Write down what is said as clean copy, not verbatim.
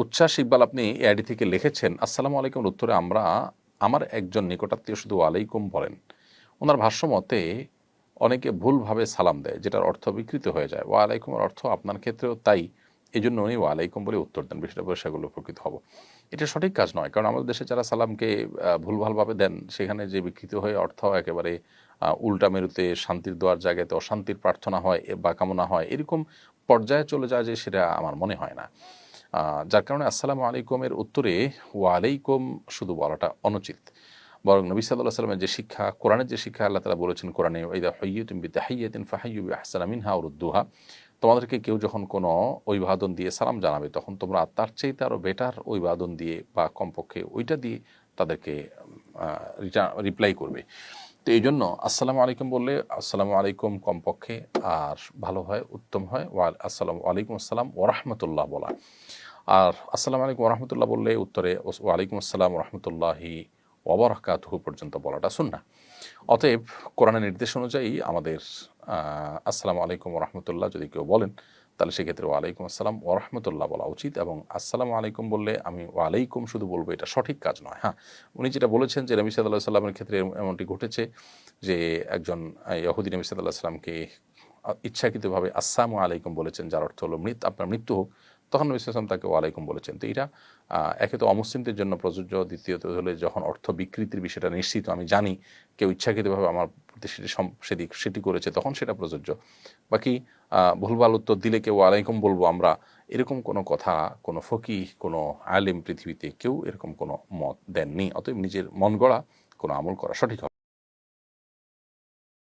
উচ্ছ্বাস ইকবাল আপনি এআইডি থেকে লিখেছেন, আসসালামু আলাইকুমের উত্তরে আমার একজন নিকটাত্মীয় শুধু ওয়ালাইকুম বলেন। ওনার ভাষ্য মতে অনেকে ভুলভাবে সালাম দেয়, যেটার অর্থ বিকৃত হয়ে যায়। ওয়ালাইকুমের অর্থ আপনার ক্ষেত্রেও তাই, এই জন্য উনি ওয়ালাইকুম বলে উত্তর দেন। বিষয়টা বলে সেগুলো উপকৃত হব। এটা সঠিক কাজ নয়, কারণ আমাদের দেশে যারা সালামকে ভুলভালভাবে দেন, সেখানে যে বিকৃত হয়ে অর্থ একেবারে উল্টা মেরুতে শান্তির দোয়ার জায়গাতে অশান্তির প্রার্থনা হয় বা কামনা হয়, এরকম পর্যায়ে চলে যায় যে সেটা আমার মনে হয় না। যার কারণে আসসালামু আলাইকুমের উত্তরে ওয়ালাইকুম শুধু বলাটা অনুচিত। বরং নবী সাল্লাল্লাহু আলাইহি ওয়াসাল্লামের যে শিক্ষা, কোরআনের যে শিক্ষা আল্লাহ তাআলা বলেছেন কোরআনে, ওয়াইদা হুয়্যিতুম বিতাহিয়্যাতিন ফাহাইয়্যু বিআহসানা মিনহা আও রুদ্দুহা, তোমাদেরকে কেউ যখন কোনো অভিবাদন দিয়ে সালাম জানাবে, তখন তোমরা তার চাইতে আরও বেটার অভিবাদন দিয়ে বা কমপক্ষে ওইটা দিয়ে তাদেরকে রিপ্লাই করবে। তো এই জন্য আসসালামু আলাইকুম বললে আসসালামু আলাইকুম কমপক্ষে, আর ভালো হয়, উত্তম হয় আসসালামু আলাইকুম আসসালাম ওরহমতুল্লাহ বলা। আর আসসালামু আলাইকুম ওরহমতুল্লাহ বললে উত্তরে ওয়ালাইকুম আসসালাম ওরহমতুল্লাহি ওয়াবারাকাতুহু পর্যন্ত বলাটা সুন্নাহ। অতএব কোরআনের নির্দেশ অনুযায়ী আমাদের আসসালামু আলাইকুম ওরহমতুল্লাহ যদি কেউ বলেন, তাহলে সেক্ষেত্রে ওয়ালাইকুম আসসালাম ওরহমতুল্লাহ বলা উচিত। এবং আসসালামু আলাইকুম বললে আমি ওয়ালাইকুম শুধু বলবো, এটা সঠিক কাজ নয়। হ্যাঁ, উনি যেটা বলেছেন যে নবী সাল্লাল্লাহু আলাইহি সাল্লামের ক্ষেত্রে এমনটি ঘটেছে যে একজন ইহুদি নবী সাল্লাল্লাহু আলাইহি সাল্লামকে ইচ্ছাকৃতভাবে আসসালামু আলাইকুম বলেছেন, যার অর্থ হলো আপনার মৃত্যু হোক। তখন নবী সাল্লাল্লাহু আলাইহি ওয়াসাল্লাম তাকে ওয়ালাইকুম বলেছেন। তো এটা একে তো অমুসলিমদের জন্য প্রযোজ্য, দ্বিতীয়ত হলে যখন অর্থ বিকৃতির বিষয়টা নিশ্চিত আমি জানি কেউ ইচ্ছাকৃতভাবে আমার প্রতি সেটি করেছে, তখন সেটা প্রযোজ্য। বাকি ভুলভাল উত্তর দিলে কেউ ওয়ালাইকুম বলবো আমরা, এরকম কোনো কথা কোনো ফকিহ, কোনো আলেম পৃথিবীতে কেউ এরকম কোনো মত দেননি। অতএব নিজের মন গড়া কোনো আমল করা সঠিক হবে।